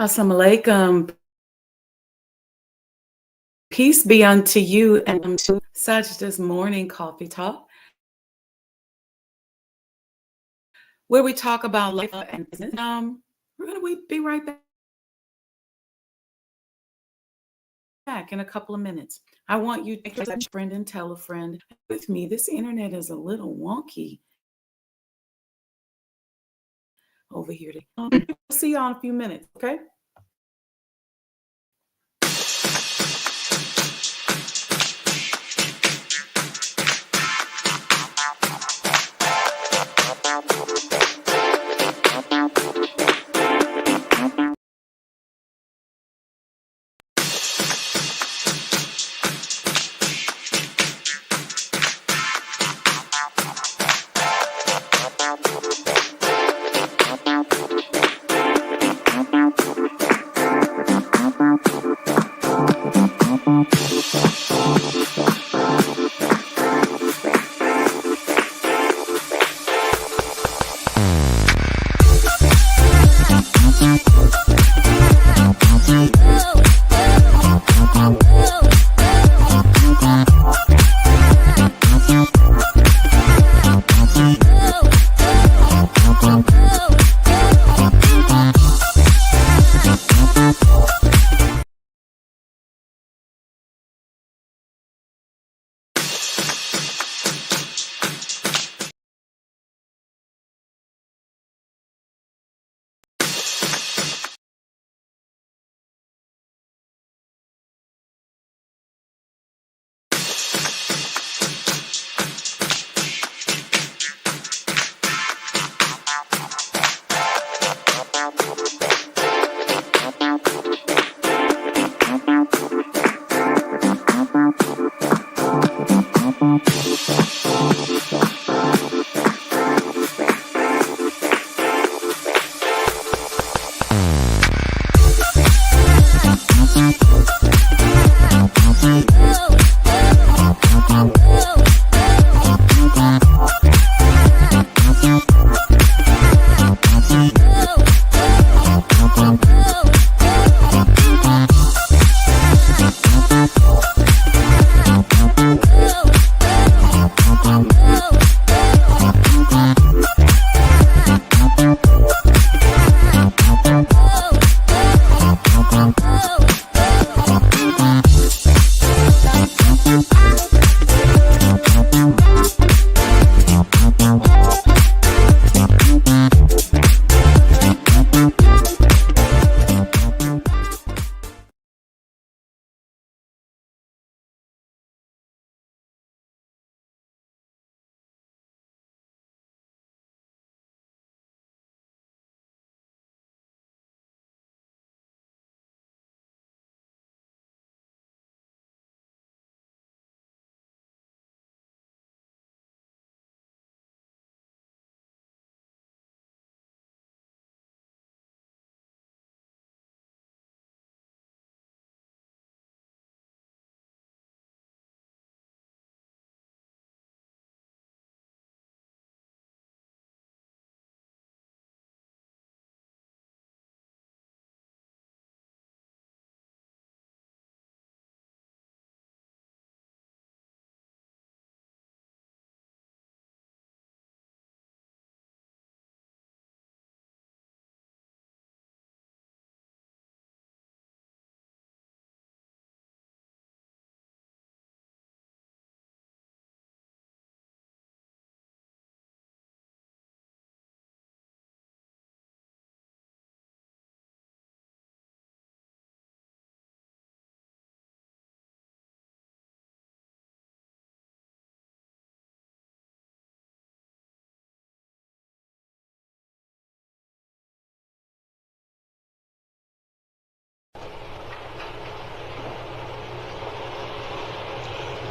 Assalamu alaikum. Peace be unto you and to Sajdah's Morning Coffee Talk, where we talk about life and business. We're going to be right back in a couple of minutes. I want you to take a friend and tell a friend with me. This internet is a little wonky over here. We'll see y'all in a few minutes, okay?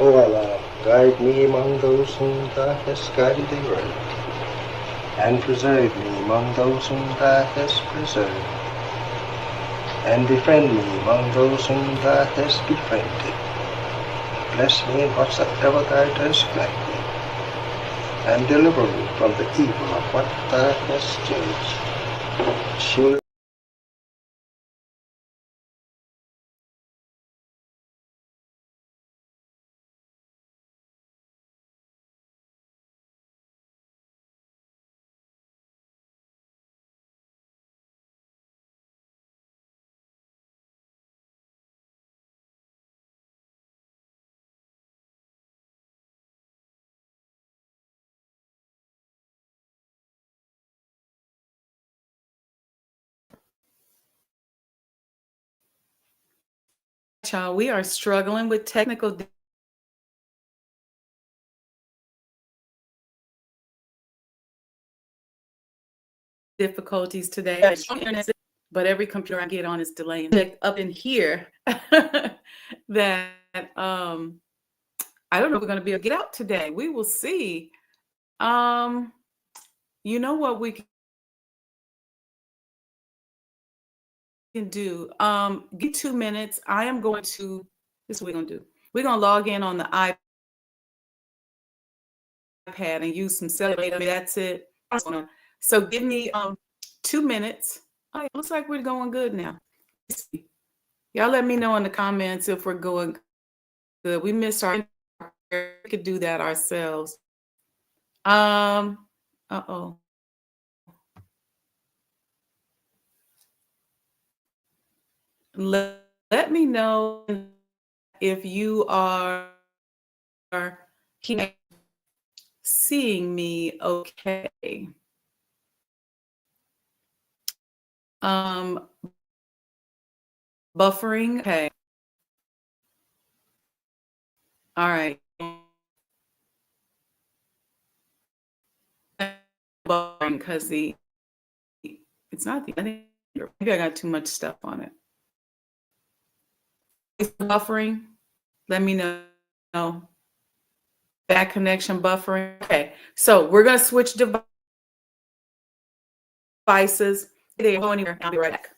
O Allah, guide me among those whom Thou hast guided aright, and preserve me among those whom Thou hast preserved, and befriend me among those whom Thou hast befriended. Bless me in whatsoever Thou dost grant me, and deliver me from the evil of what Thou hast judged. Surely y'all. We are struggling with technical difficulties today. But every computer I get on is delaying. Up in here that I don't know if we're going to be able to get out today. We will see. You know what we can do? Get 2 minutes. I am going to. This is what we're going to do. We're going to log in on the iPad and use some cellular. That's it. So give me 2 minutes. Oh, it looks like we're going good now. Y'all let me know in the comments if we're going good. We missed our. We could do that ourselves. Uh-oh. Let me know if you are seeing me okay. Buffering. Okay. All right. Buffering because it's not the maybe I got too much stuff on it. It's buffering. Let me know. Bad connection buffering. Okay. So we're gonna switch devices. They go anywhere. I'll be right back.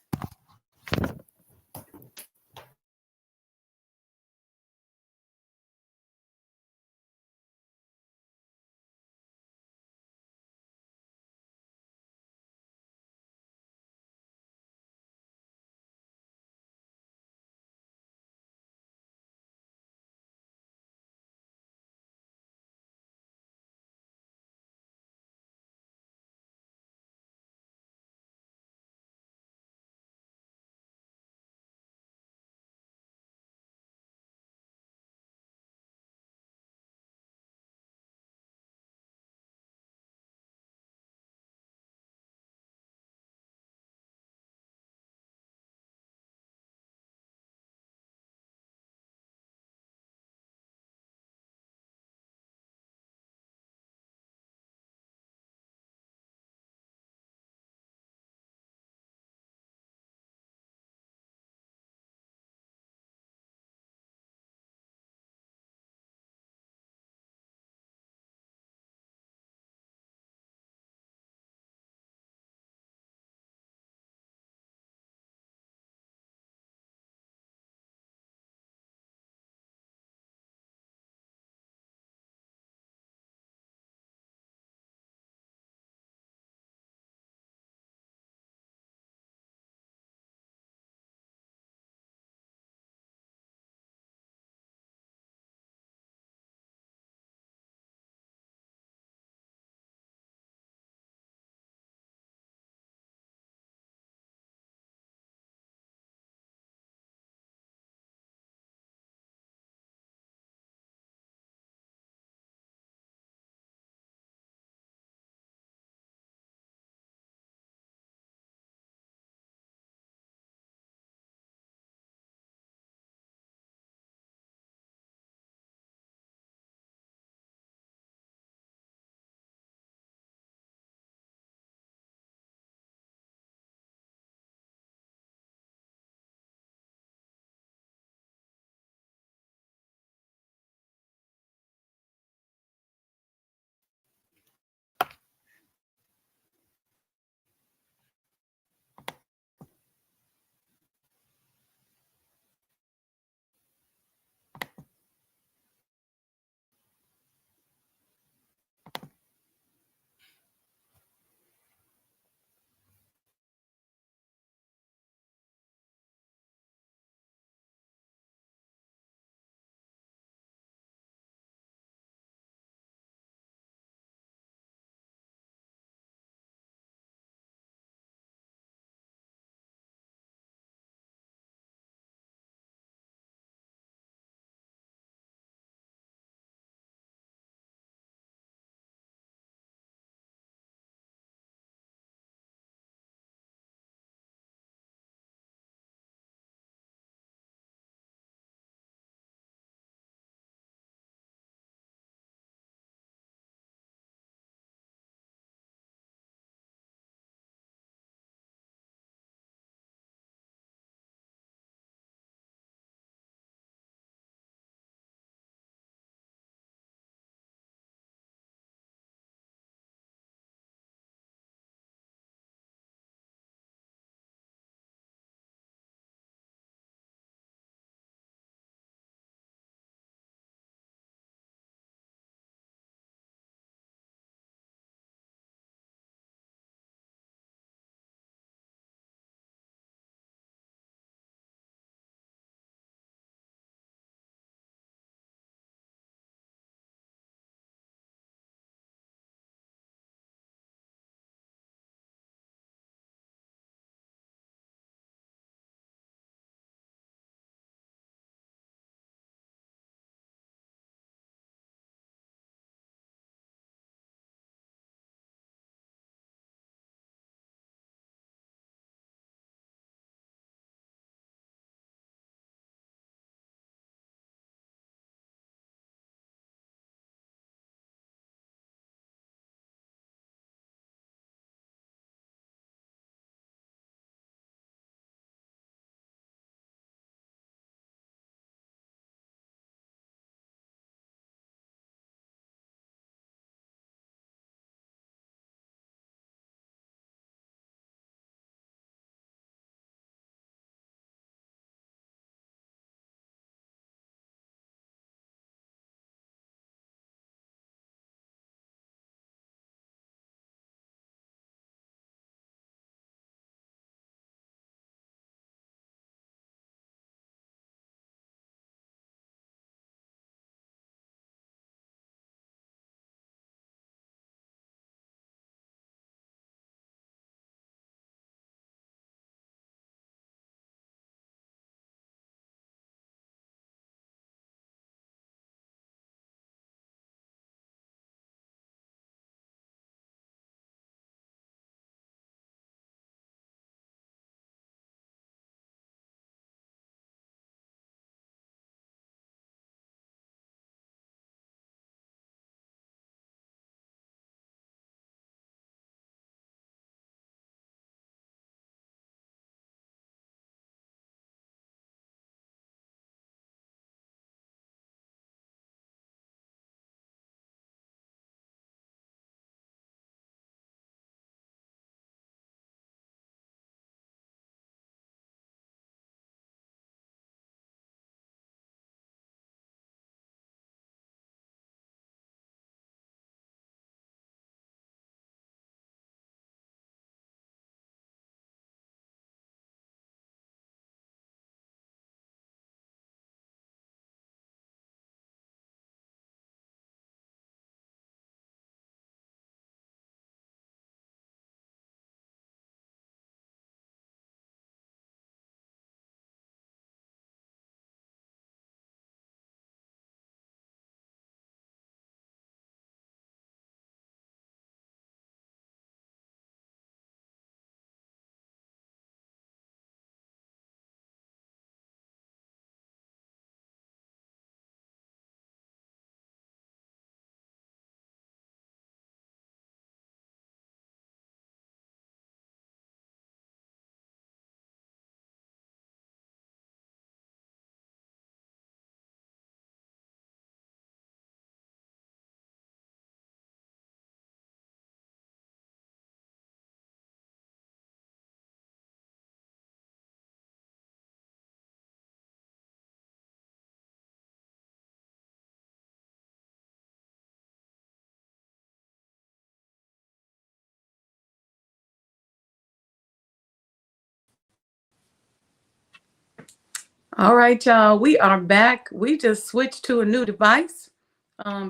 All right, y'all. We are back. We just switched to a new device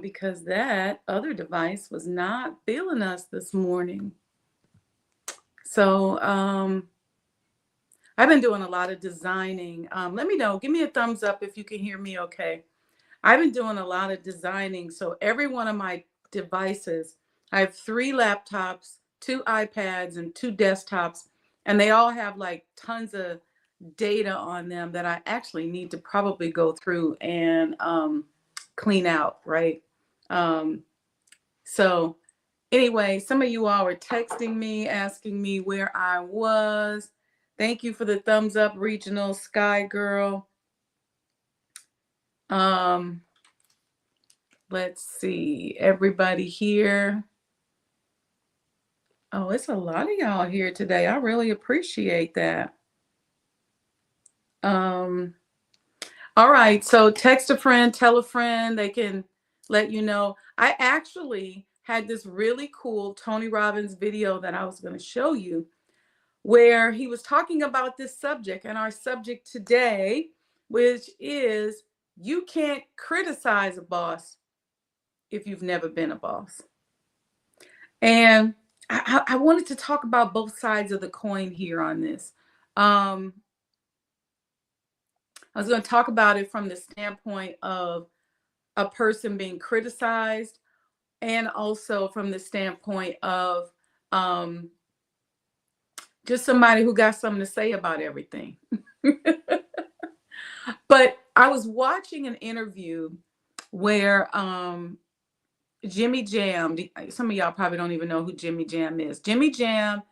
because that other device was not feeling us this morning. So I've been doing a lot of designing. Let me know. Give me a thumbs up if you can hear me okay. I've been doing a lot of designing. So every one of my devices, I have 3 laptops, 2 iPads, and 2 desktops, and they all have like tons of data on them that I actually need to probably go through and clean out, right? So anyway, some of you all were texting me, asking me where I was. Thank you for the thumbs up, Regional Sky Girl. Let's see, everybody here. Oh, it's a lot of y'all here today. I really appreciate that. All right, so text a friend, tell a friend, they can let you know. I actually had this really cool Tony Robbins video that I was going to show you where he was talking about this subject, and our subject today, which is you can't criticize a boss if you've never been a boss. And I wanted to talk about both sides of the coin here on this. I was going to talk about it from the standpoint of a person being criticized, and also from the standpoint of just somebody who got something to say about everything. But I was watching an interview where Jimmy Jam, some of y'all probably don't even know who Jimmy Jam is. Jimmy Jam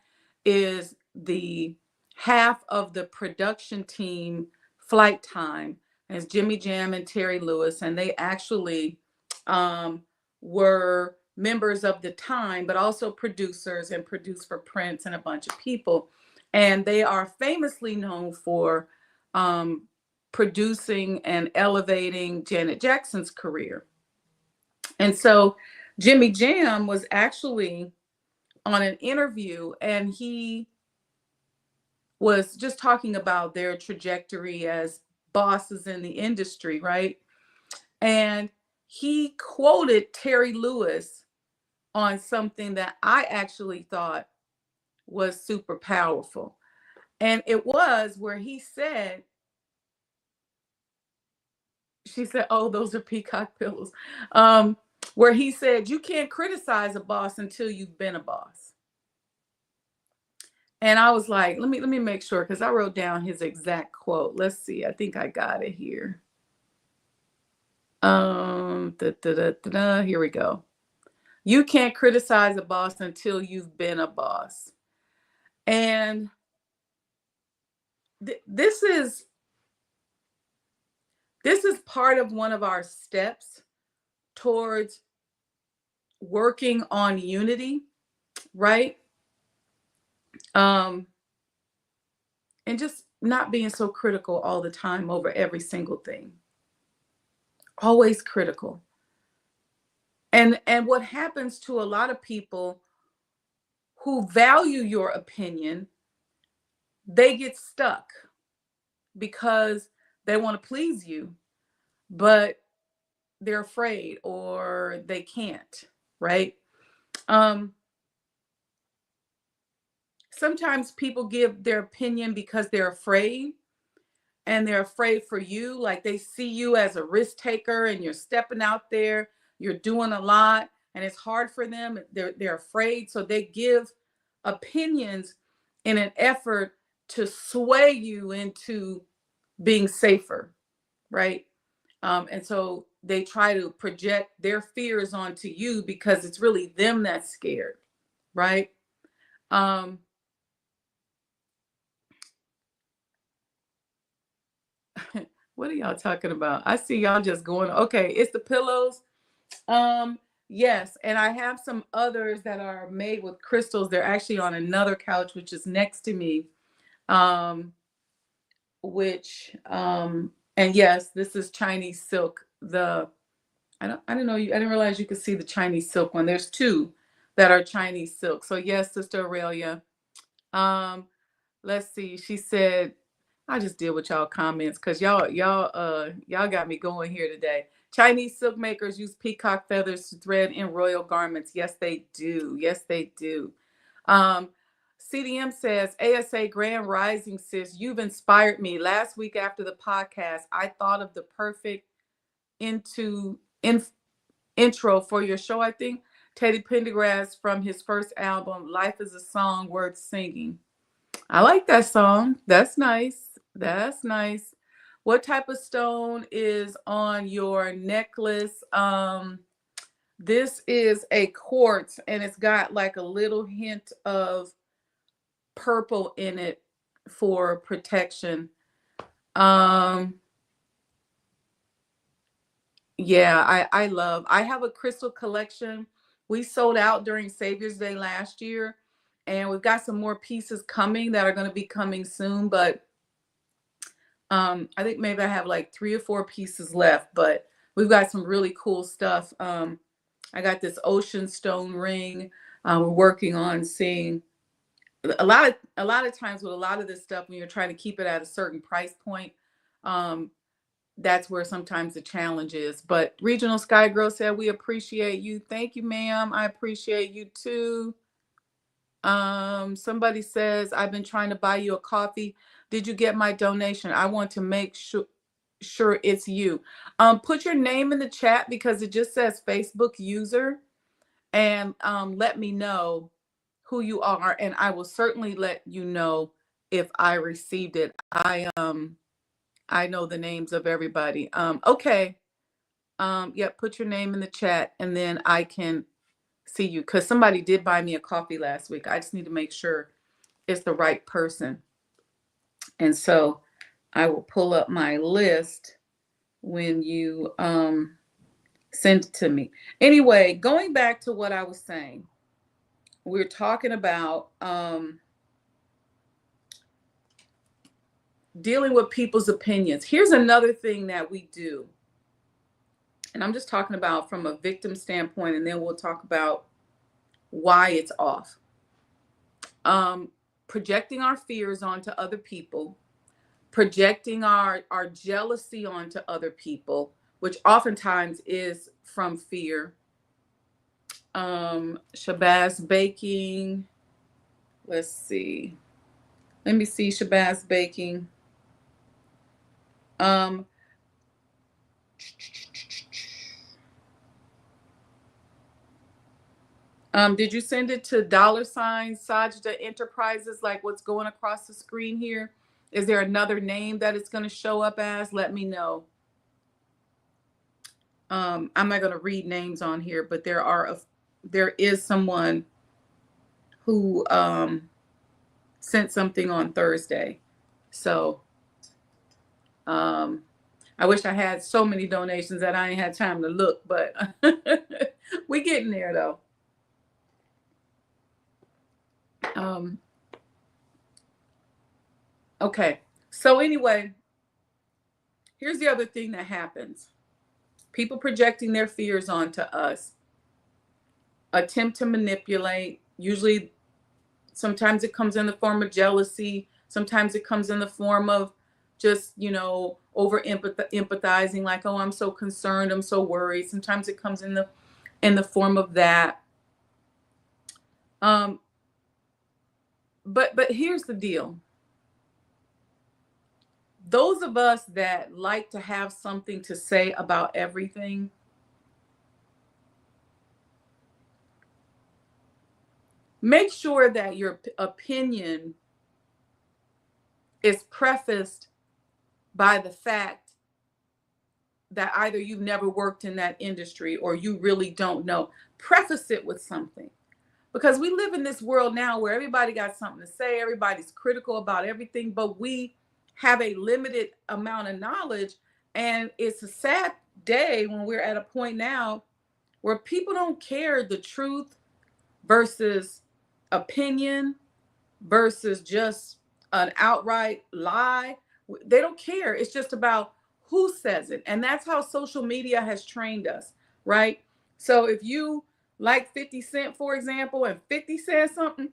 is the half of the production team Flight Time. As Jimmy Jam and Terry Lewis, and they actually were members of the Time, but also producers and produced for Prince and a bunch of people. And they are famously known for producing and elevating Janet Jackson's career. And so Jimmy Jam was actually on an interview, and he was just talking about their trajectory as bosses in the industry, right? And he quoted Terry Lewis on something that I actually thought was super powerful. And it was where he said, she said, oh, those are peacock pillows. Where he said, you can't criticize a boss until you've been a boss. And I was like, let me make sure, because I wrote down his exact quote. Let's see. I think I got it here. Here we go. You can't criticize a boss until you've been a boss. And this is part of one of our steps towards working on unity, right? And just not being so critical all the time over every single thing. Always critical. And what happens to a lot of people who value your opinion, they get stuck because they want to please you, but they're afraid or they can't, right? Sometimes people give their opinion because they're afraid, and they're afraid for you. Like they see you as a risk taker and you're stepping out there, you're doing a lot, and it's hard for them. They're afraid. So they give opinions in an effort to sway you into being safer, right? And so they try to project their fears onto you because it's really them that's scared, right? What are y'all talking about? I see y'all just going, okay, it's the pillows. Yes, and I have some others that are made with crystals. They're actually on another couch, which is next to me. And yes, this is Chinese silk. I didn't know you. I didn't realize you could see the Chinese silk one. There's 2 that are Chinese silk. So yes, Sister Aurelia. Let's see. She said, I just deal with y'all comments because y'all got me going here today. Chinese silk makers use peacock feathers to thread in royal garments. Yes, they do. Yes, they do. Um, CDM says, ASA Grand Rising, sis, you've inspired me. Last week after the podcast, I thought of the perfect into in, intro for your show, I think. Teddy Pendergrass from his first album, Life is a Song Worth Singing. I like that song. That's nice. That's nice. What type of stone is on your necklace? This is a quartz and it's got like a little hint of purple in it for protection. Yeah, I have a crystal collection. We sold out during Savior's Day last year, and we've got some more pieces coming that are going to be coming soon, but I think maybe I have like 3 or 4 pieces left, but we've got some really cool stuff. I got this ocean stone ring. We're working on seeing a lot of times with a lot of this stuff, when you're trying to keep it at a certain price point, that's where sometimes the challenge is. But Regional Sky Girl said, we appreciate you. Thank you, ma'am. I appreciate you too. Somebody says, I've been trying to buy you a coffee. Did you get my donation? I want to make sure it's you. Put your name in the chat because it just says Facebook user, and let me know who you are, and I will certainly let you know if I received it. I know the names of everybody. Okay. Yeah, put your name in the chat and then I can see you, because somebody did buy me a coffee last week. I just need to make sure it's the right person. And so I will pull up my list when you send it to me. Anyway, going back to what I was saying, we're talking about dealing with people's opinions. Here's another thing that we do. And I'm just talking about from a victim standpoint, and then we'll talk about why it's off. Projecting our fears onto other people, projecting our jealousy onto other people, which oftentimes is from fear. Shabazz Baking. Let's see. Let me see Shabazz Baking. Did you send it to $ Sajdah Enterprises, like what's going across the screen here? Is there another name that it's going to show up as? Let me know. I'm not going to read names on here, but there is someone who sent something on Thursday. So I wish I had so many donations that I ain't had time to look, but we getting there though. Okay. So anyway, here's the other thing that happens. People projecting their fears onto us, attempt to manipulate. Usually, sometimes it comes in the form of jealousy. Sometimes it comes in the form of just, over empathizing, like, oh, I'm so concerned, I'm so worried. Sometimes it comes in the form of that. But here's the deal. Those of us that like to have something to say about everything, make sure that your opinion is prefaced by the fact that either you've never worked in that industry or you really don't know. Preface it with something. Because we live in this world now where everybody got something to say, everybody's critical about everything, but we have a limited amount of knowledge. And it's a sad day when we're at a point now where people don't care the truth versus opinion versus just an outright lie. They don't care. It's just about who says it. And that's how social media has trained us, right? So if you like 50 Cent, for example, and 50 says something,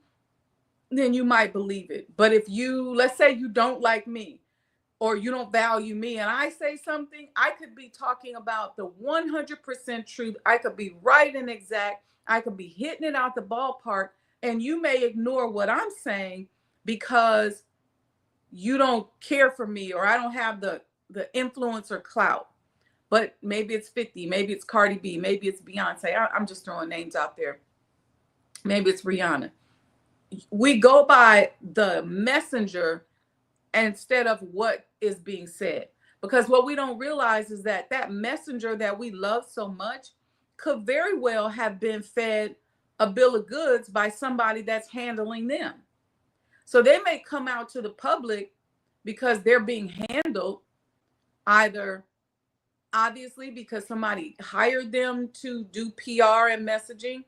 then you might believe it. But if let's say you don't like me or you don't value me, and I say something, I could be talking about the 100% truth. I could be right and exact. I could be hitting it out the ballpark, and you may ignore what I'm saying because you don't care for me, or I don't have the influence or clout. But maybe it's 50, maybe it's Cardi B, maybe it's Beyonce. I'm just throwing names out there. Maybe it's Rihanna. We go by the messenger instead of what is being said. Because what we don't realize is that that messenger that we love so much could very well have been fed a bill of goods by somebody that's handling them. So they may come out to the public because they're being handled, either obviously because somebody hired them to do PR and messaging,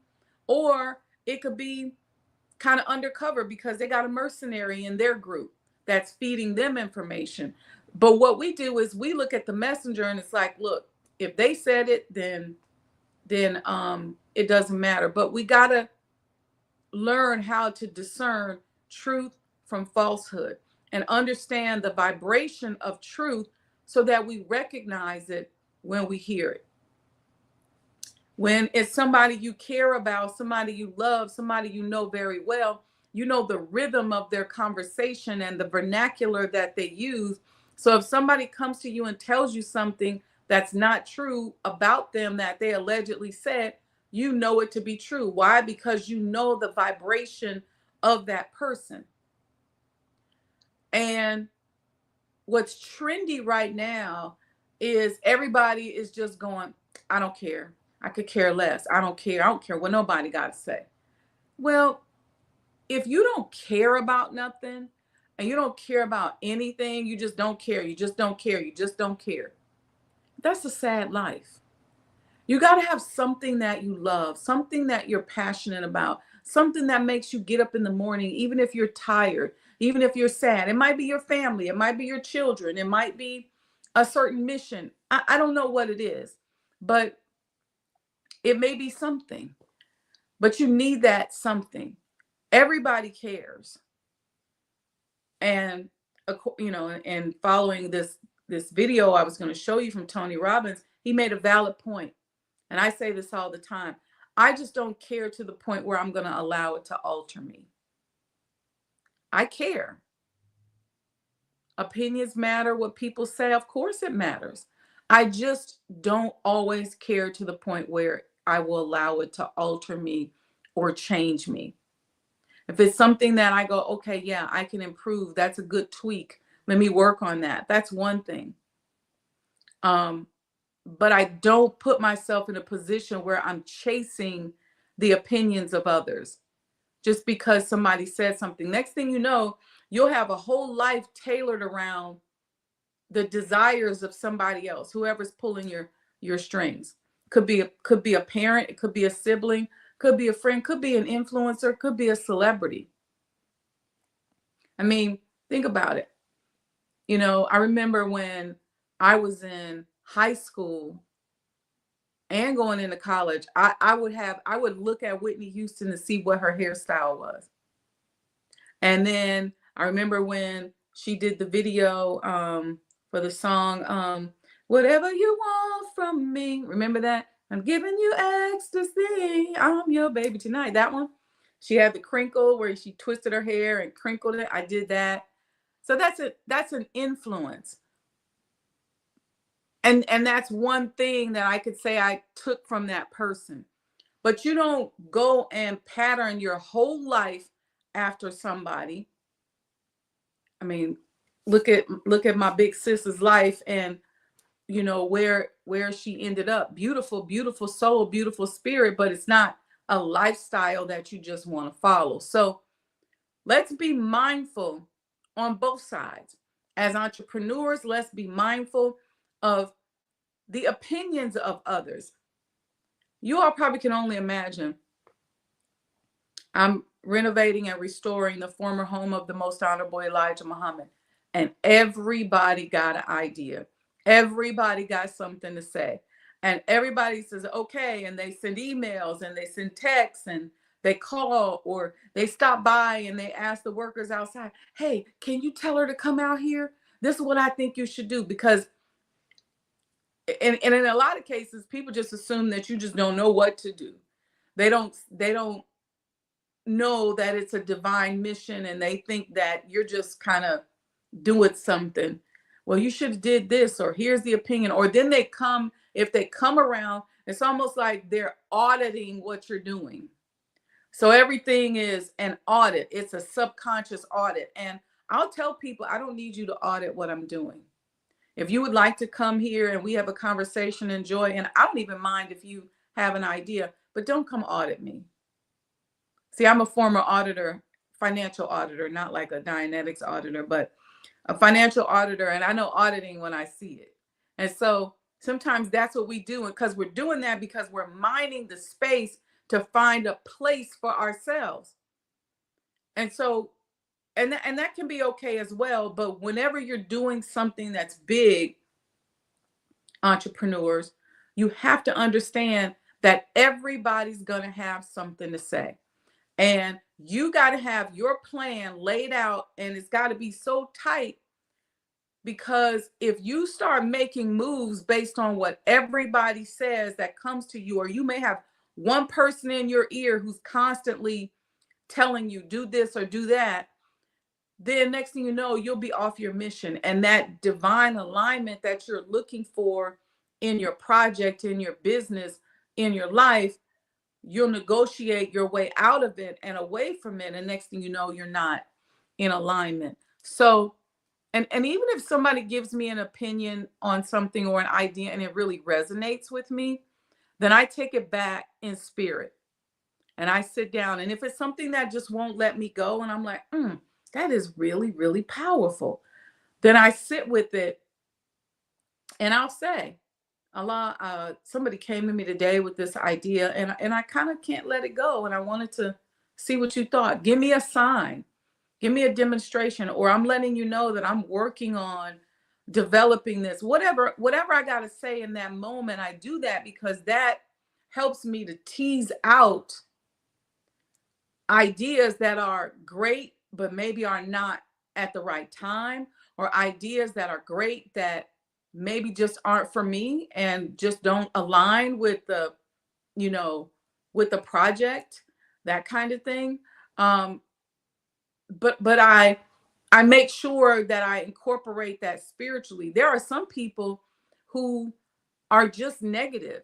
or it could be kind of undercover because they got a mercenary in their group that's feeding them information. But what we do is we look at the messenger and it's like, look, if they said it, then it doesn't matter. But we got to learn how to discern truth from falsehood and understand the vibration of truth so that we recognize it when we hear it. When it's somebody you care about, somebody you love, somebody you know very well, you know the rhythm of their conversation and the vernacular that they use. So if somebody comes to you and tells you something that's not true about them that they allegedly said, you know it to be true. Why? Because you know the vibration of that person. And what's trendy right now is everybody is just going, I don't care. I could care less. I don't care. I don't care what nobody got to say. Well, if you don't care about nothing and you don't care about anything, you just don't care. You just don't care. You just don't care. That's a sad life. You got to have something that you love, something that you're passionate about, something that makes you get up in the morning, even if you're tired, even if you're sad. It might be your family. It might be your children. It might be a certain mission. I don't know what it is, but it may be something, but you need that something. Everybody cares. And, and following this video I was going to show you from Tony Robbins, he made a valid point. And I say this all the time. I just don't care to the point where I'm going to allow it to alter me. I care. Opinions matter. What people say, of course it matters. I just don't always care to the point where I will allow it to alter me or change me. If it's something that I go, okay, yeah, I can improve. That's a good tweak. Let me work on that. That's one thing. But I don't put myself in a position where I'm chasing the opinions of others just because somebody said something. Next thing you know, you'll have a whole life tailored around the desires of somebody else, whoever's pulling your strings. Could be a parent, it could be a sibling, could be a friend, could be an influencer, could be a celebrity. I mean, think about it. I remember when I was in high school and going into college, I would look at Whitney Houston to see what her hairstyle was. And then I remember when she did the video for the song, Whatever You Want From Me. Remember that? I'm giving you ecstasy. I'm your baby tonight. That one. She had the crinkle where she twisted her hair and crinkled it. I did that. So that's an influence. And that's one thing that I could say I took from that person. But you don't go and pattern your whole life after somebody. I mean, look at my big sister's life and where she ended up. Beautiful, beautiful soul, beautiful spirit, but it's not a lifestyle that you just want to follow. So let's be mindful on both sides. As entrepreneurs, let's be mindful of the opinions of others. You all probably can only imagine. I'm renovating and restoring the former home of the Most Honorable Elijah Muhammad. And everybody got an idea. Everybody got something to say. And everybody says, okay. And they send emails and they send texts and they call or they stop by and they ask the workers outside, hey, can you tell her to come out here? This is what I think you should do. Because and in a lot of cases, people just assume that you just don't know what to do. They don't know that it's a divine mission, and they think that you're just kind of doing something. Well, you should have did this, or here's the opinion. Or then if they come around, it's almost like they're auditing what you're doing. So everything is an audit. It's a subconscious audit. And I'll tell people, I don't need you to audit what I'm doing. If you would like to come here and we have a conversation, enjoy, and I don't even mind if you have an idea, but don't come audit me. See, I'm a former auditor, financial auditor, not like a Dianetics auditor, but a financial auditor, and I know auditing when I see it. And so sometimes that's what we do, because we're doing that because we're mining the space to find a place for ourselves. And so, and that can be okay as well. But whenever you're doing something that's big, entrepreneurs, you have to understand that everybody's going to have something to say. And you got to have your plan laid out, and it's got to be so tight, because if you start making moves based on what everybody says that comes to you, or you may have one person in your ear who's constantly telling you do this or do that, then next thing you know, you'll be off your mission. And that divine alignment that you're looking for in your project, in your business, in your life, you'll negotiate your way out of it and away from it. And next thing you know, you're not in alignment. So, and even if somebody gives me an opinion on something or an idea and it really resonates with me, then I take it back in spirit and I sit down. And if it's something that just won't let me go, and I'm like, that is really, really powerful, then I sit with it and I'll say, Allah, somebody came to me today with this idea, and I kind of can't let it go. And I wanted to see what you thought. Give me a sign, give me a demonstration, or I'm letting you know that I'm working on developing this. Whatever I got to say in that moment, I do that because that helps me to tease out ideas that are great, but maybe are not at the right time, or ideas that are great that maybe just aren't for me and just don't align with the, with the project, that kind of thing. But I make sure that I incorporate that spiritually. There are some people who are just negative,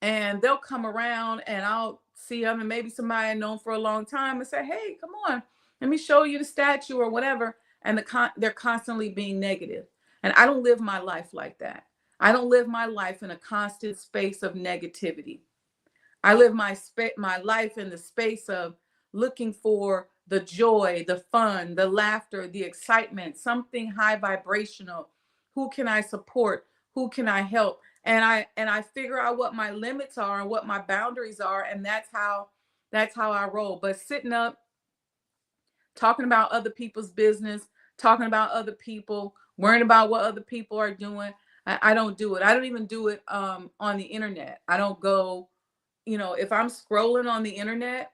and they'll come around and I'll see them, and maybe somebody I've known for a long time, and say, hey, come on, let me show you the statue or whatever. And they're constantly being negative. And I don't live my life like that. I don't live my life in a constant space of negativity. I live my life in the space of looking for the joy, the fun, the laughter, the excitement, something high vibrational. Who can I support? Who can I help? And I figure out what my limits are and what my boundaries are, and that's how I roll. But sitting up, talking about other people's business, talking about other people, worrying about what other people are doing, I don't do it. I don't even do it on the internet. I don't go, if I'm scrolling on the internet,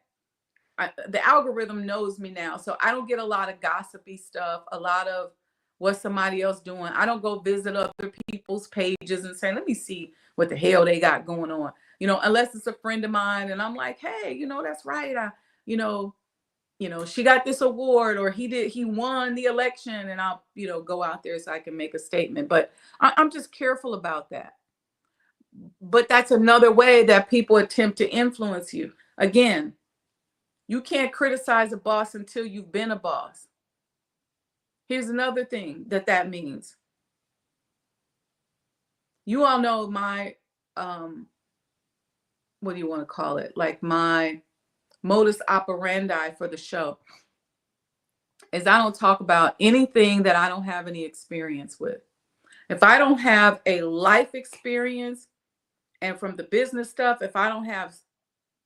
the algorithm knows me now. So I don't get a lot of gossipy stuff, a lot of what somebody else doing. I don't go visit other people's pages and say, let me see what the hell they got going on, unless it's a friend of mine. And I'm like, hey, that's right. She got this award, or he won the election, and I'll, go out there so I can make a statement. But I'm just careful about that. But that's another way that people attempt to influence you. Again, you can't criticize a boss until you've been a boss. Here's another thing that means. You all know my, what do you want to call it? Like my modus operandi for the show is I don't talk about anything that I don't have any experience with. If I don't have a life experience, and from the business stuff, if I don't have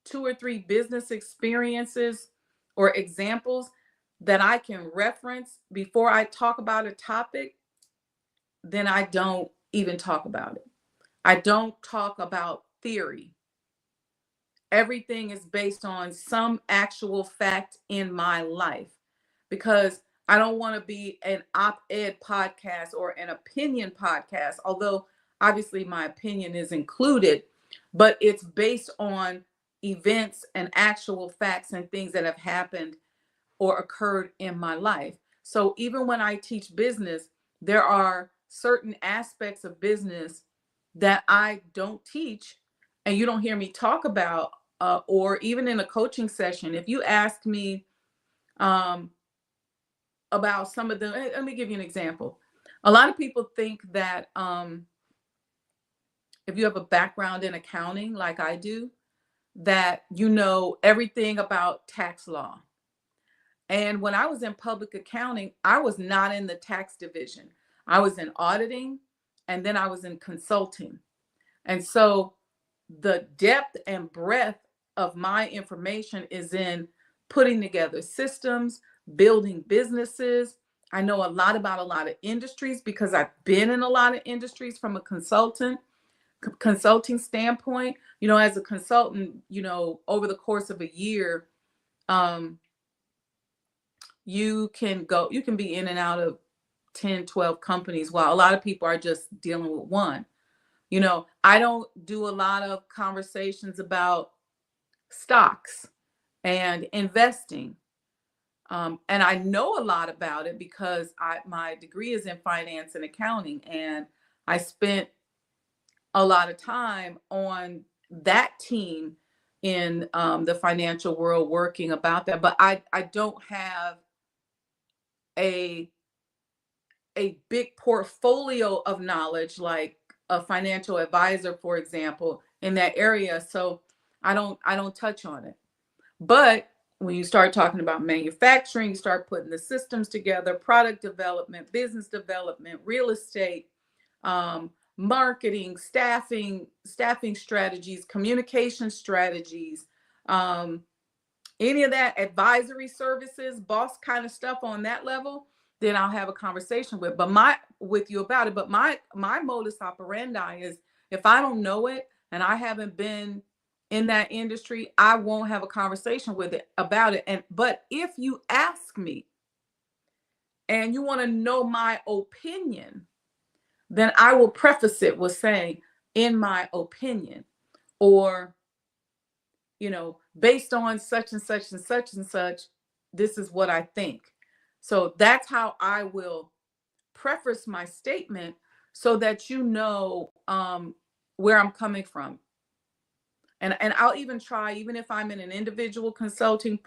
2 or 3 business experiences or examples that I can reference before I talk about a topic, then I don't even talk about it. I don't talk about theory. Everything is based on some actual fact in my life, because I don't want to be an op-ed podcast or an opinion podcast, although obviously my opinion is included, but it's based on events and actual facts and things that have happened or occurred in my life. So even when I teach business, there are certain aspects of business that I don't teach and you don't hear me talk about, or even in a coaching session. If you ask me um, about some of the, let me give you an example. A lot of people think that if you have a background in accounting like I do, that you know everything about tax law. And when I was in public accounting, I was not in the tax division. I was in auditing, and then I was in consulting. And so the depth and breadth of my information is in putting together systems, building businesses. I know a lot about a lot of industries because I've been in a lot of industries from a consulting standpoint. You know, as a consultant, you know, over the course of a year, you can be in and out of 10, 12 companies, while a lot of people are just dealing with one. You know, I don't do a lot of conversations about stocks and investing. And I know a lot about it because my degree is in finance and accounting, and I spent a lot of time on that team in the financial world working about that. But I don't have a big portfolio of knowledge like a financial advisor, for example, in that area. So I don't touch on it. But when you start talking about manufacturing, you start putting the systems together, product development, business development, real estate, marketing, staffing strategies, communication strategies, any of that advisory services, boss kind of stuff on that level, then I'll have a conversation with you about it. But my modus operandi is, if I don't know it and I haven't been in that industry, I won't have a conversation with it about it. But if you ask me and you want to know my opinion, then I will preface it with saying, in my opinion, or, you know, based on such and such and such and such, this is what I think. So that's how I will preface my statement, so that you know where I'm coming from. And I'll even try, even if I'm in an individual consulting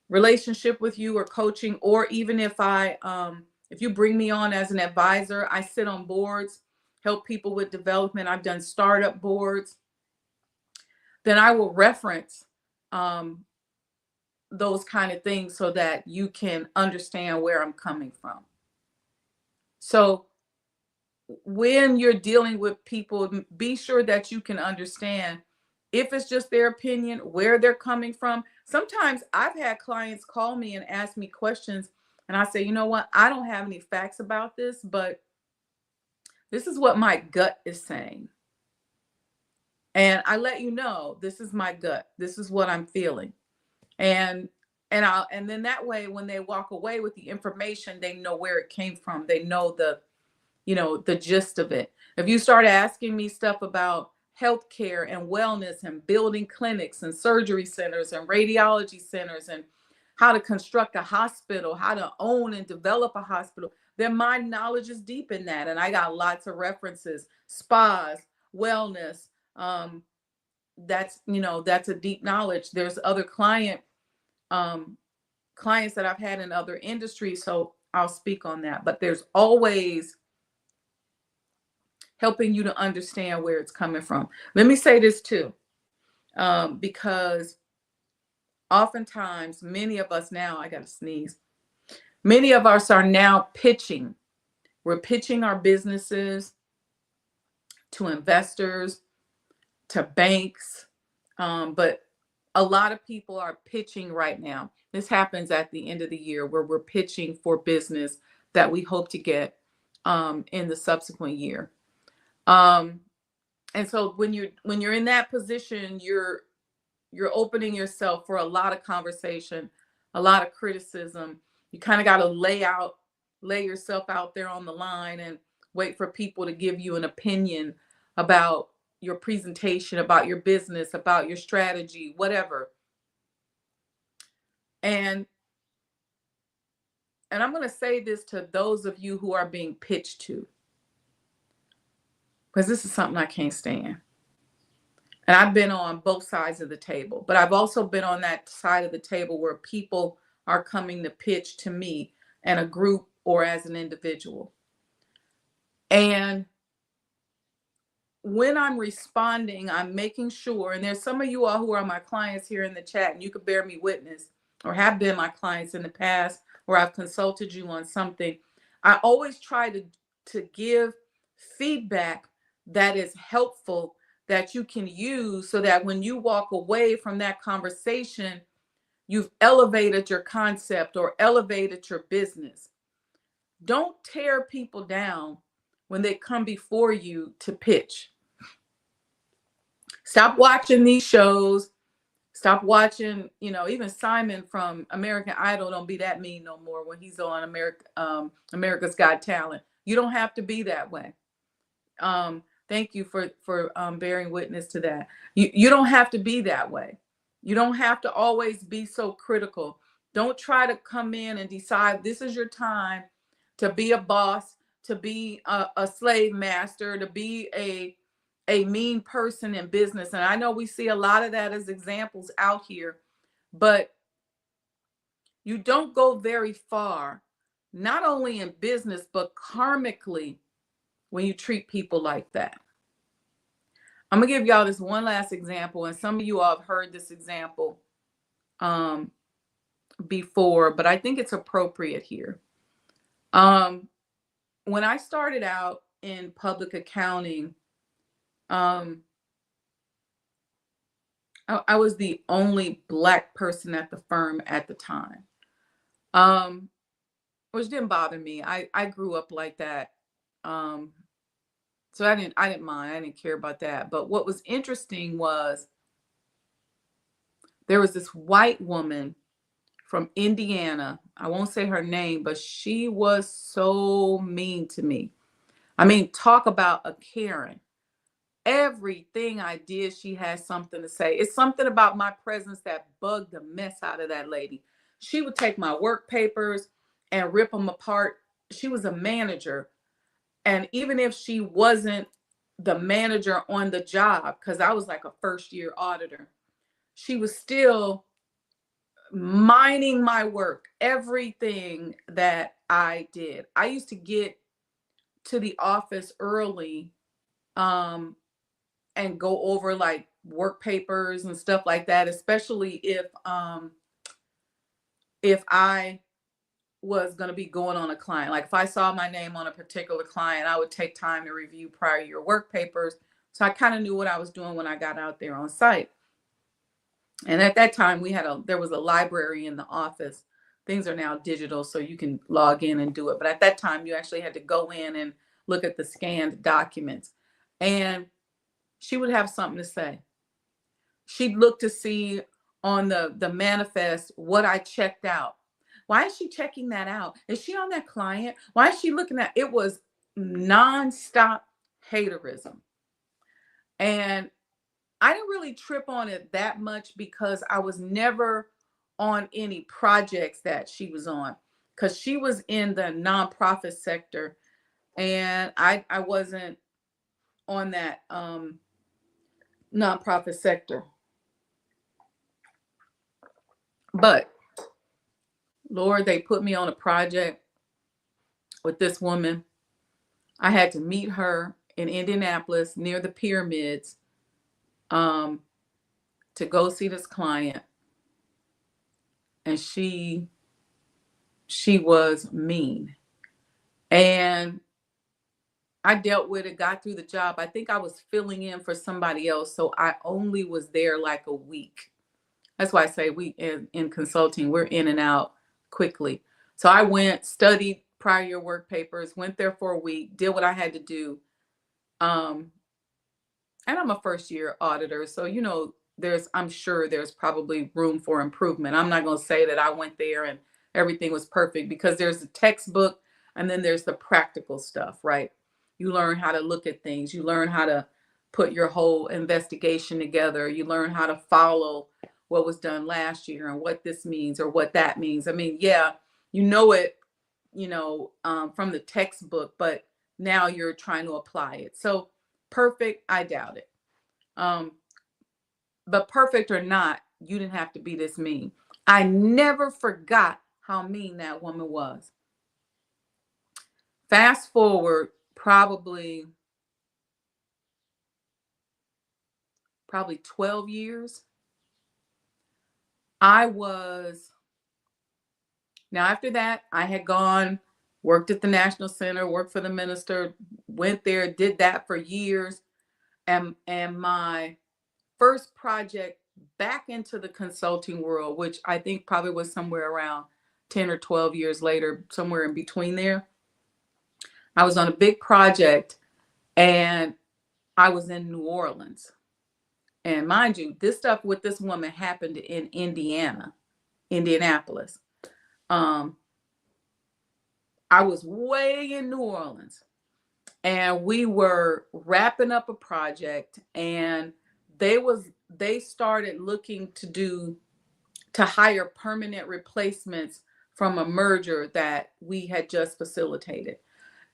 relationship with you or coaching, or even if you bring me on as an advisor, I sit on boards, help people with development. I've done startup boards. Then I will reference those kind of things so that you can understand where I'm coming from. So when you're dealing with people, be sure that you can understand if it's just their opinion, where they're coming from. Sometimes I've had clients call me and ask me questions, and I say, you know what, I don't have any facts about this, but this is what my gut is saying. And I let you know, this is my gut. This is what I'm feeling. And then that way, when they walk away with the information, they know where it came from. They know the gist of it. If you start asking me stuff about healthcare and wellness and building clinics and surgery centers and radiology centers and how to construct a hospital, how to own and develop a hospital, then my knowledge is deep in that. And I got lots of references, spas, wellness. That's a deep knowledge. There's other clients that I've had in other industries, so I'll speak on that. But there's always helping you to understand where it's coming from. Let me say this too, because oftentimes many of us now, I gotta sneeze, many of us are now pitching. We're pitching our businesses to investors, to banks, but a lot of people are pitching right now. This happens at the end of the year, where we're pitching for business that we hope to get in the subsequent year. And so when you're in that position, you're opening yourself for a lot of conversation, a lot of criticism, You kind of got to lay yourself out there on the line and wait for people to give you an opinion about your presentation, about your business, about your strategy, whatever. And I'm going to say this to those of you who are being pitched to, because this is something I can't stand. And I've been on both sides of the table, but I've also been on that side of the table where people are coming to pitch to me and a group or as an individual. And when I'm responding, I'm making sure, and there's some of you all who are my clients here in the chat, and you could bear me witness or have been my clients in the past where I've consulted you on something. I always try to give feedback that is helpful, that you can use so that when you walk away from that conversation, you've elevated your concept or elevated your business. Don't tear people down when they come before you to pitch. Stop watching these shows. Stop watching, even Simon from American Idol. Don't be that mean no more when he's on America's Got Talent. You don't have to be that way. Thank you for bearing witness to that. You don't have to be that way. You don't have to always be so critical. Don't try to come in and decide this is your time to be a boss, to be a slave master, to be a mean person in business. And I know we see a lot of that as examples out here, but you don't go very far, not only in business, but karmically when you treat people like that. I'm gonna give y'all this one last example, and some of you all have heard this example before, but I think it's appropriate here. When I started out in public accounting, I was the only Black person at the firm at the time, which didn't bother me. I grew up like that. So I didn't mind. I didn't care about that. But what was interesting was there was this white woman from Indiana. I won't say her name, but she was so mean to me. I mean, talk about a Karen. Everything I did, she had something to say. It's something about my presence that bugged the mess out of that lady. She would take my work papers and rip them apart. She was a manager. And even if she wasn't the manager on the job, because I was like a first-year auditor, she was still mining my work, everything that I did. I used to get to the office early and go over like work papers and stuff like that, especially if I was going to be going on a client. Like if I saw my name on a particular client, I would take time to review prior year work papers. So I kind of knew what I was doing when I got out there on site. And at that time there was a library in the office. Things are now digital, so you can log in and do it. But at that time, you actually had to go in and look at the scanned documents. And she would have something to say. She'd look to see on the manifest what I checked out. Why is she checking that out? Is she on that client? Why is she looking at it? Was nonstop haterism. And I didn't really trip on it that much because I was never on any projects that she was on, because she was in the nonprofit sector and I wasn't on that nonprofit sector. But Lord, they put me on a project with this woman. I had to meet her in Indianapolis near the pyramids to go see this client. And she was mean. And I dealt with it, got through the job. I think I was filling in for somebody else. So I only was there like a week. That's why I say we in consulting, we're in and out quickly. So I went, studied prior year work papers, went there for a week, did what I had to do. And I'm a first year auditor. So, I'm sure there's probably room for improvement. I'm not going to say that I went there and everything was perfect, because there's the textbook and then there's the practical stuff, right? You learn how to look at things. You learn how to put your whole investigation together. You learn how to follow what was done last year and what this means or what that means. I mean, yeah, you know it, from the textbook, but now you're trying to apply it. So perfect, I doubt it. But perfect or not, you didn't have to be this mean. I never forgot how mean that woman was. Fast forward probably 12 years. Now after that, I had gone, worked at the National Center, worked for the minister, went there, did that for years. And my first project back into the consulting world, which I think probably was somewhere around 10 or 12 years later, somewhere in between there. I was on a big project and I was in New Orleans. And mind you, this stuff with this woman happened in Indianapolis. I was way in New Orleans and we were wrapping up a project, and they started looking to hire permanent replacements from a merger that we had just facilitated.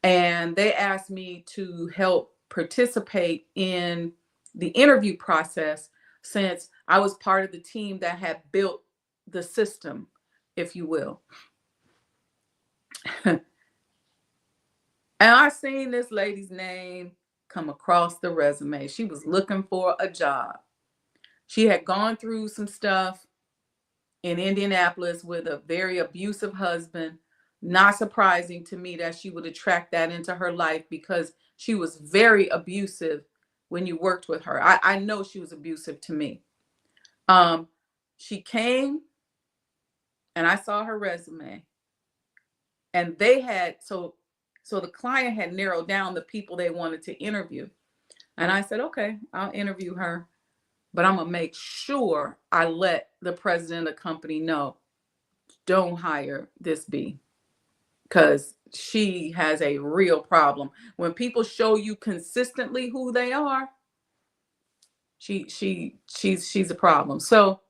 And they asked me to help participate in the interview process, since I was part of the team that had built the system, if you will. And I seen this lady's name come across the resume. She was looking for a job. She had gone through some stuff in Indianapolis with a very abusive husband. Not surprising to me that she would attract that into her life, because she was very abusive when you worked with her. I know she was abusive to me. She came and I saw her resume, and they had, so the client had narrowed down the people they wanted to interview. And I said, okay, I'll interview her, but I'm gonna make sure I let the president of the company know, don't hire this B, because she has a real problem. When people show you consistently who they are, she's a problem. So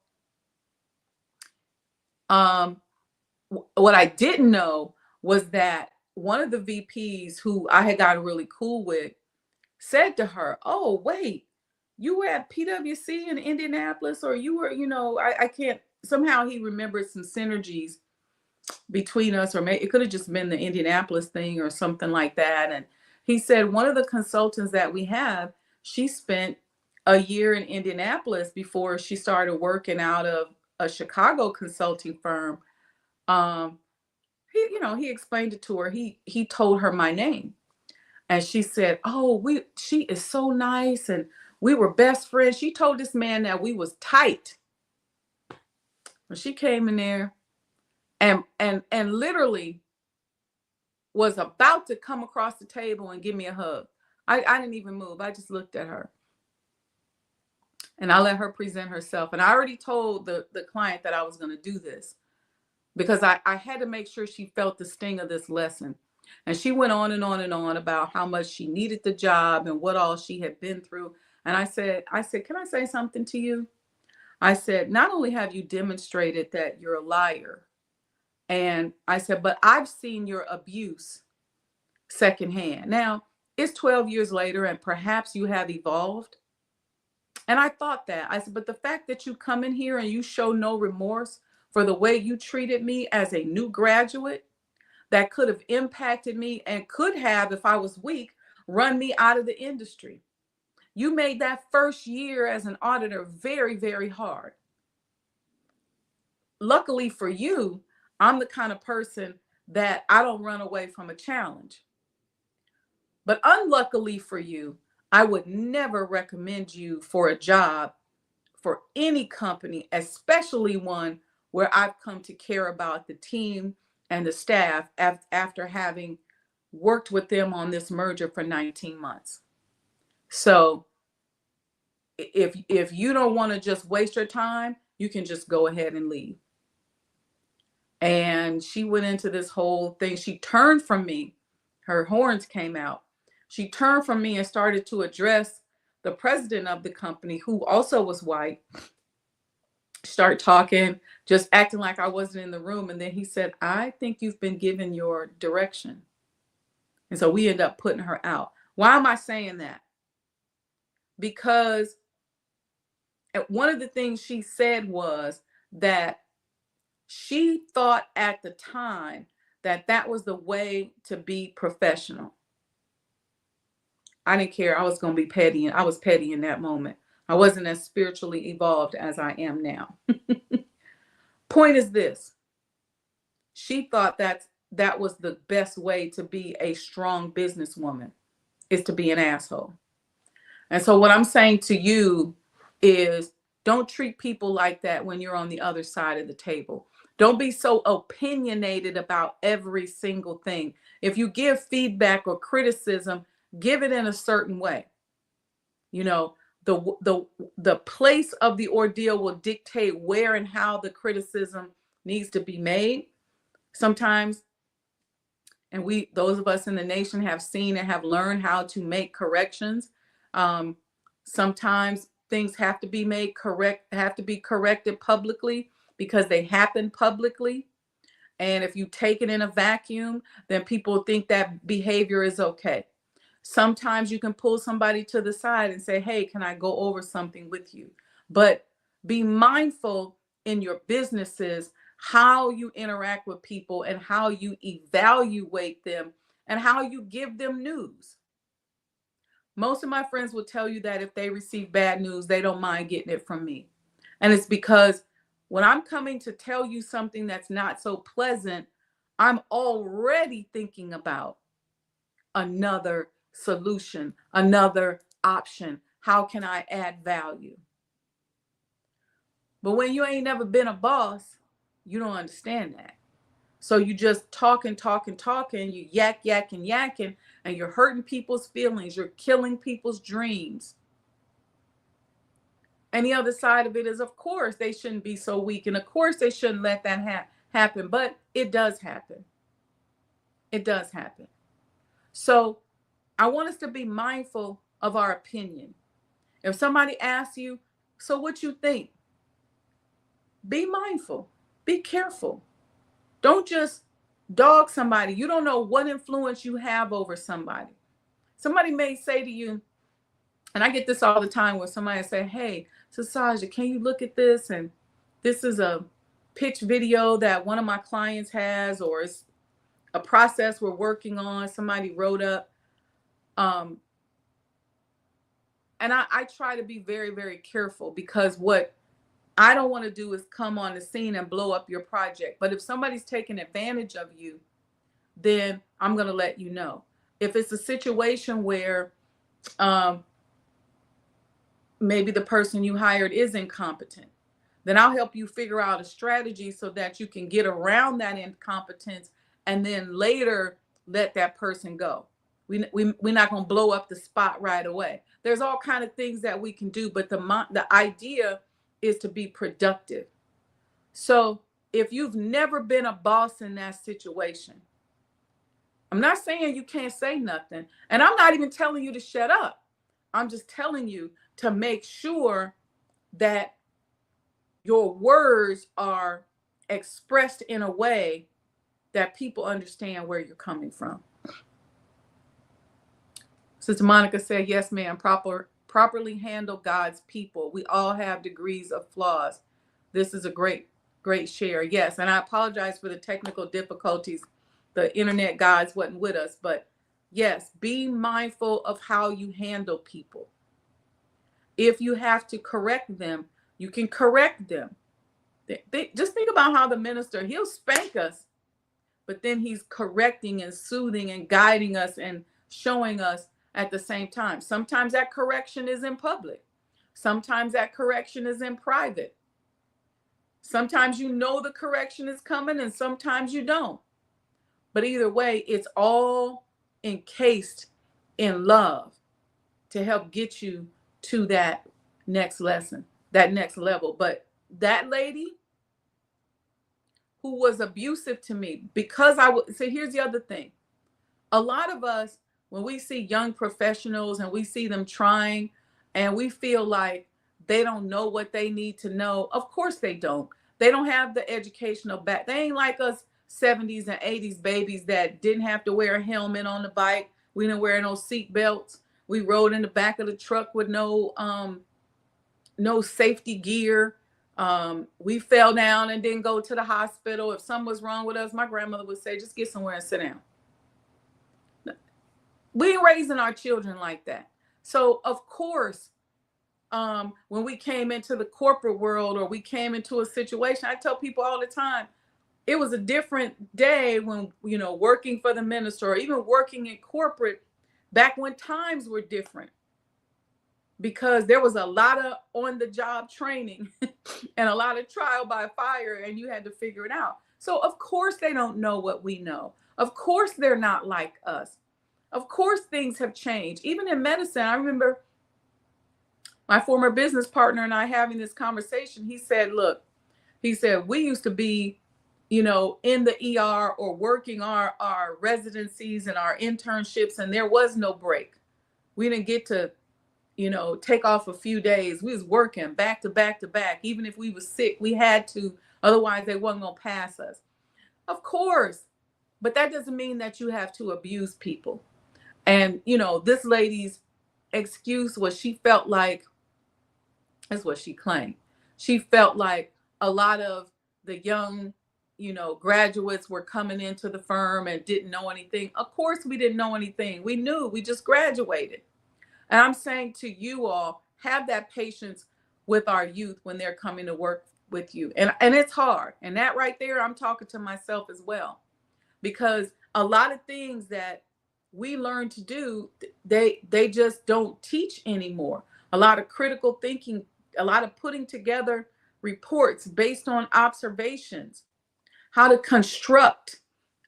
what I didn't know was that one of the VPs who I had gotten really cool with said to her, oh, wait, you were at PwC in Indianapolis, or you were, I can't, somehow he remembered some synergies between us, or maybe it could have just been the Indianapolis thing or something like that. And he said, one of the consultants that we have, she spent a year in Indianapolis before she started working out of a Chicago consulting firm. He explained it to her. He told her my name, and she said, oh, she is so nice, and we were best friends. She told this man that we was tight. When she came in there and literally was about to come across the table and give me a hug, I didn't even move. I just looked at her and I let her present herself. And I already told the client that I was going to do this, because I had to make sure she felt the sting of this lesson. And she went on and on and on about how much she needed the job and what all she had been through. And I said, can I say something to you? I said, not only have you demonstrated that you're a liar, and I said, but I've seen your abuse secondhand. Now, it's 12 years later, and perhaps you have evolved. And I thought that. I said, but the fact that you come in here and you show no remorse for the way you treated me as a new graduate, that could have impacted me and could have, if I was weak, run me out of the industry. You made that first year as an auditor very, very hard. Luckily for you, I'm the kind of person that I don't run away from a challenge. But unluckily for you, I would never recommend you for a job for any company, especially one where I've come to care about the team and the staff after having worked with them on this merger for 19 months. So if you don't want to just waste your time, you can just go ahead and leave. And she went into this whole thing. She turned from me. Her horns came out. She turned from me and started to address the president of the company, who also was white. Start talking, just acting like I wasn't in the room. And then he said, I think you've been given your direction. And so we end up putting her out. Why am I saying that? Because one of the things she said was that she thought at the time that that was the way to be professional. I didn't care. I was going to be petty, and I was petty in that moment. I wasn't as spiritually evolved as I am now. Point is this. She thought that was the best way to be a strong businesswoman, is to be an asshole. And so what I'm saying to you is, don't treat people like that when you're on the other side of the table. Don't be so opinionated about every single thing. If you give feedback or criticism, give it in a certain way. You know, the place of the ordeal will dictate where and how the criticism needs to be made. Sometimes, and those of us in the nation have seen and have learned how to make corrections. Sometimes things have to be made correct, have to be corrected publicly because they happen publicly. And if you take it in a vacuum, then people think that behavior is okay. Sometimes you can pull somebody to the side and say, hey, can I go over something with you? But be mindful in your businesses how you interact with people and how you evaluate them and how you give them news. Most of my friends will tell you that if they receive bad news, they don't mind getting it from me. And it's because when I'm coming to tell you something that's not so pleasant, I'm already thinking about another solution, another option. How can I add value? But when you ain't never been a boss, you don't understand that. So you just talking, you yakking, and you're hurting people's feelings. You're killing people's dreams. And the other side of it is, of course, they shouldn't be so weak. And of course, they shouldn't let that happen. But it does happen. It does happen. So I want us to be mindful of our opinion. If somebody asks you, so what you think? Be mindful. Be careful. Don't just dog somebody. You don't know what influence you have over somebody. Somebody may say to you, and I get this all the time, where somebody say, hey, so Sajdah, can you look at this? And this is a pitch video that one of my clients has, or it's a process we're working on. Somebody wrote up. And I try to be very, very careful, because what I don't want to do is come on the scene and blow up your project. But if somebody's taking advantage of you, then I'm going to let you know. If it's a situation where maybe the person you hired is incompetent, then I'll help you figure out a strategy so that you can get around that incompetence and then later let that person go. We're not going to blow up the spot right away. There's all kinds of things that we can do, but the idea is to be productive. So if you've never been a boss in that situation, I'm not saying you can't say nothing. And I'm not even telling you to shut up. I'm just telling you to make sure that your words are expressed in a way that people understand where you're coming from. Sister Monica said, yes, ma'am, properly handle God's people. We all have degrees of flaws. This is a great share. Yes, and I apologize for the technical difficulties. The internet gods wasn't with us, but yes, be mindful of how you handle people. If you have to correct them, you can correct them. Just think about how the minister, he'll spank us, but then he's correcting and soothing and guiding us and showing us at the same time. Sometimes that correction is in public. Sometimes that correction is in private. Sometimes you know the correction is coming and sometimes you don't. But either way, it's all encased in love to help get you to that next lesson, that next level. But that lady, who was abusive to me because I would. So here's the other thing. A lot of us, when we see young professionals and we see them trying and we feel like they don't know what they need to know, of course they don't. They don't have the educational back. They ain't like us 70s and 80s babies that didn't have to wear a helmet on the bike. We didn't wear no seat belts. We rode in the back of the truck with no safety gear. We fell down and didn't go to the hospital. If something was wrong with us, my grandmother would say, just get somewhere and sit down. We ain't raising our children like that. So of course, when we came into the corporate world or we came into a situation, I tell people all the time, it was a different day when, working for the minister or even working in corporate back when times were different, because there was a lot of on-the-job training and a lot of trial by fire, and you had to figure it out. So of course they don't know what we know. Of course they're not like us. Of course things have changed. Even in medicine, I remember my former business partner and I having this conversation. He said, look, we used to be, in the ER or working our residencies and our internships, and there was no break. We didn't get to, take off a few days. We was working back to back to back. Even if we was sick, we had to, otherwise they wasn't gonna pass us. Of course, but that doesn't mean that you have to abuse people. And, this lady's excuse was she felt like, that's what she claimed. She felt like a lot of the young, graduates were coming into the firm and didn't know anything. Of course, we didn't know anything. We knew, we just graduated. And I'm saying to you all, have that patience with our youth when they're coming to work with you. And it's hard. And that right there, I'm talking to myself as well, because a lot of things that we learn to do, they just don't teach anymore. A lot of critical thinking, a lot of putting together reports based on observations, how to construct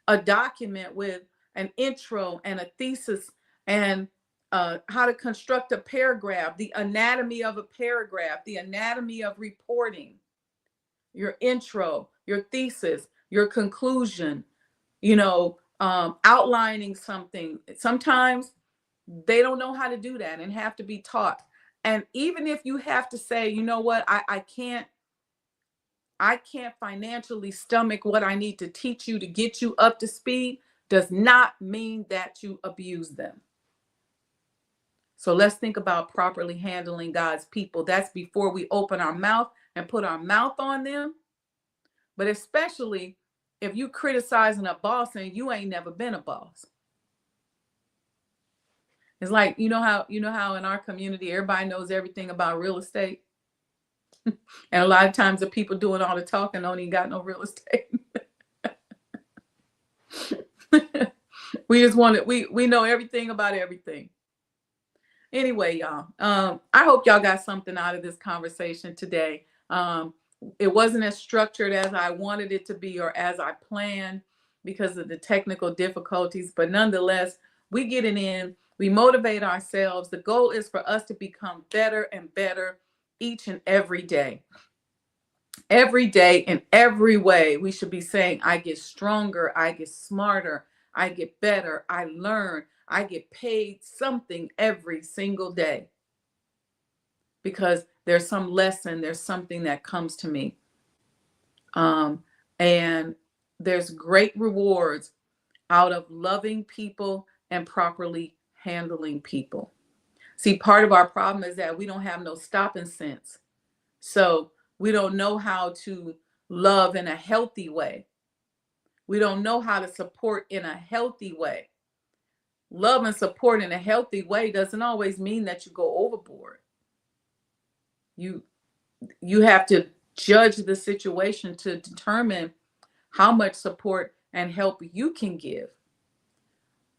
a document with an intro and a thesis, and how to construct a paragraph, the anatomy of a paragraph, the anatomy of reporting, your intro, your thesis, your conclusion, outlining something. Sometimes they don't know how to do that and have to be taught. And even if you have to say, you know what, I can't financially stomach what I need to teach you to get you up to speed, does not mean that you abuse them. So let's think about properly handling God's people. That's before we open our mouth and put our mouth on them. But especially if you criticizing a boss and you ain't never been a boss. It's like, you know how in our community, everybody knows everything about real estate. And a lot of times the people doing all the talking don't even got no real estate. We just want it. We know everything about everything. Anyway, y'all, I hope y'all got something out of this conversation today. It wasn't as structured as I wanted it to be or as I planned because of the technical difficulties, but nonetheless, we get it in, we motivate ourselves. The goal is for us to become better and better each and every day. Every day, in every way, we should be saying, I get stronger, I get smarter, I get better, I learn, I get paid something every single day. Because there's some lesson, there's something that comes to me. And there's great rewards out of loving people and properly handling people. See, part of our problem is that we don't have no stopping sense. So we don't know how to love in a healthy way. We don't know how to support in a healthy way. Love and support in a healthy way doesn't always mean that you go overboard. You have to judge the situation to determine how much support and help you can give.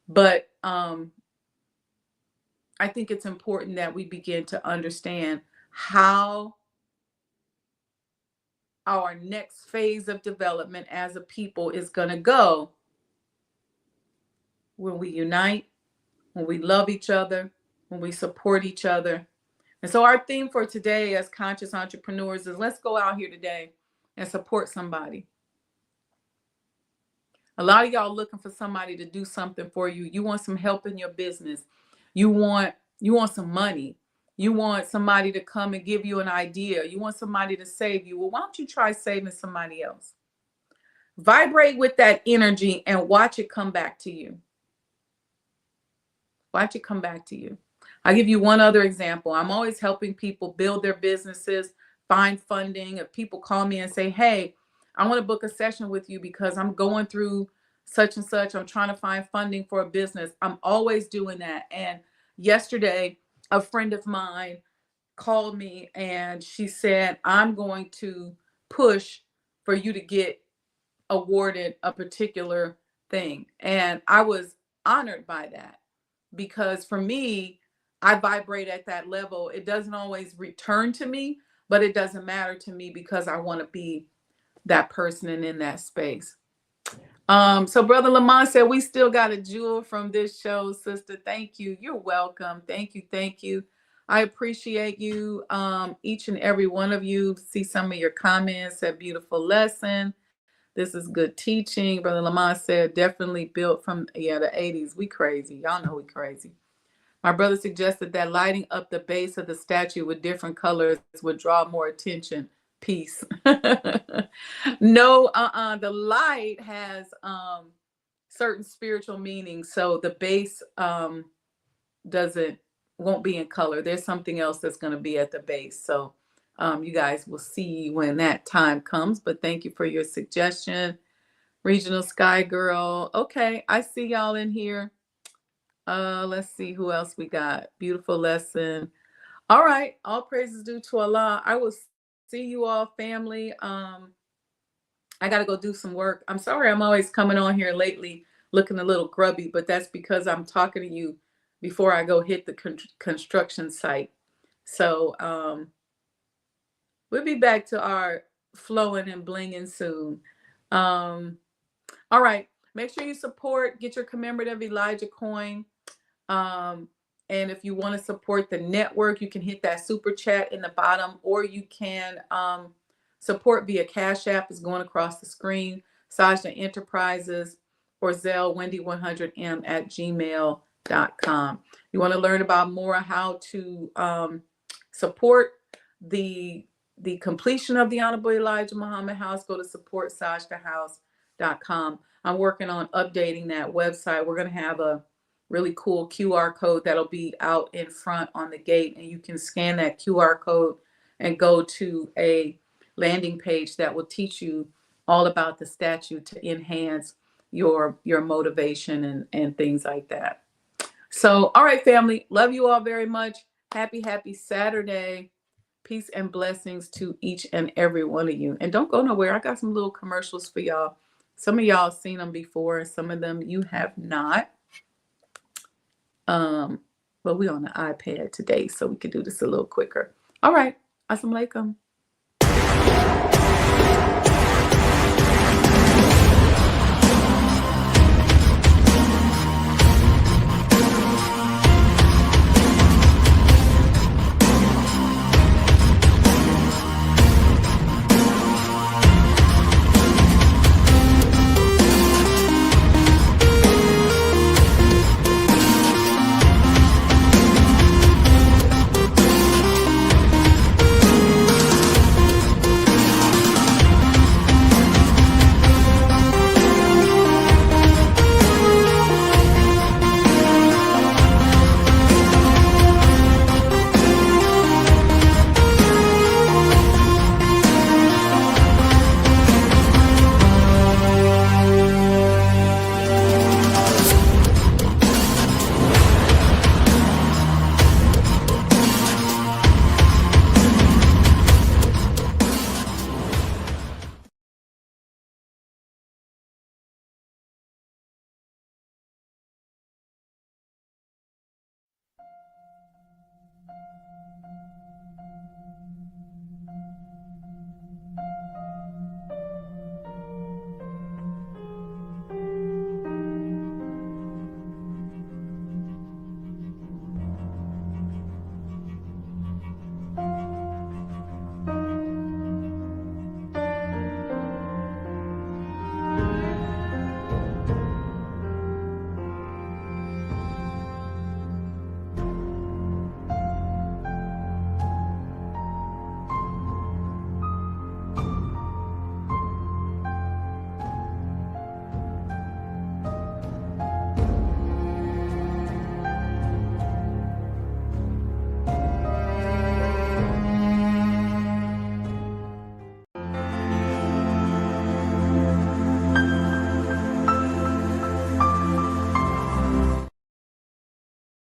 But I think it's important that we begin to understand how our next phase of development as a people is going to go when we unite, when we love each other, when we support each other. And so our theme for today as conscious entrepreneurs is let's go out here today and support somebody. A lot of y'all looking for somebody to do something for you. You want some help in your business. You want some money. You want somebody to come and give you an idea. You want somebody to save you. Well, why don't you try saving somebody else? Vibrate with that energy and watch it come back to you. Watch it come back to you. I'll give you one other example. I'm always helping people build their businesses, find funding. If people call me and say, hey, I want to book a session with you because I'm going through such and such. I'm trying to find funding for a business. I'm always doing that. And yesterday, a friend of mine called me and she said, I'm going to push for you to get awarded a particular thing. And I was honored by that because for me, I vibrate at that level. It doesn't always return to me, but it doesn't matter to me because I want to be that person and in that space. So Brother Lamont said, we still got a jewel from this show, sister. Thank you. You're welcome. Thank you. Thank you. I appreciate you. Each and every one of you. See some of your comments. A beautiful lesson. This is good teaching. Brother Lamont said, definitely built from, the 80s. We crazy. Y'all know we crazy. My brother suggested that lighting up the base of the statue with different colors would draw more attention. Peace. No, the light has certain spiritual meanings. So the base won't be in color. There's something else that's going to be at the base. So you guys will see when that time comes. But thank you for your suggestion. Regional Sky Girl. Okay, I see y'all in here. Let's see who else we got. Beautiful lesson. All right. All praises due to Allah. I will see you all, family. I got to go do some work. I'm sorry I'm always coming on here lately looking a little grubby, but that's because I'm talking to you before I go hit the construction site. So we'll be back to our flowing and blinging soon. All right. Make sure you support, get your commemorative Elijah coin. And if you want to support the network, you can hit that super chat in the bottom, or you can support via Cash App is going across the screen, Sajdah Enterprises, or Zelle wendy100m@gmail.com. You want to learn about more how to support the completion of the Honorable Elijah Muhammad House, go to supportsajdahhouse.com. I'm working on updating that website. We're going to have a really cool QR code that'll be out in front on the gate, and you can scan that QR code and go to a landing page that will teach you all about the statue to enhance your motivation and things like that. So, all right, family, love you all very much. Happy Saturday. Peace and blessings to each and every one of you. And don't go nowhere. I got some little commercials for y'all. Some of y'all seen them before, and some of them you have not. But we on the iPad today, so we can do this a little quicker. All right. Assalamu alaikum.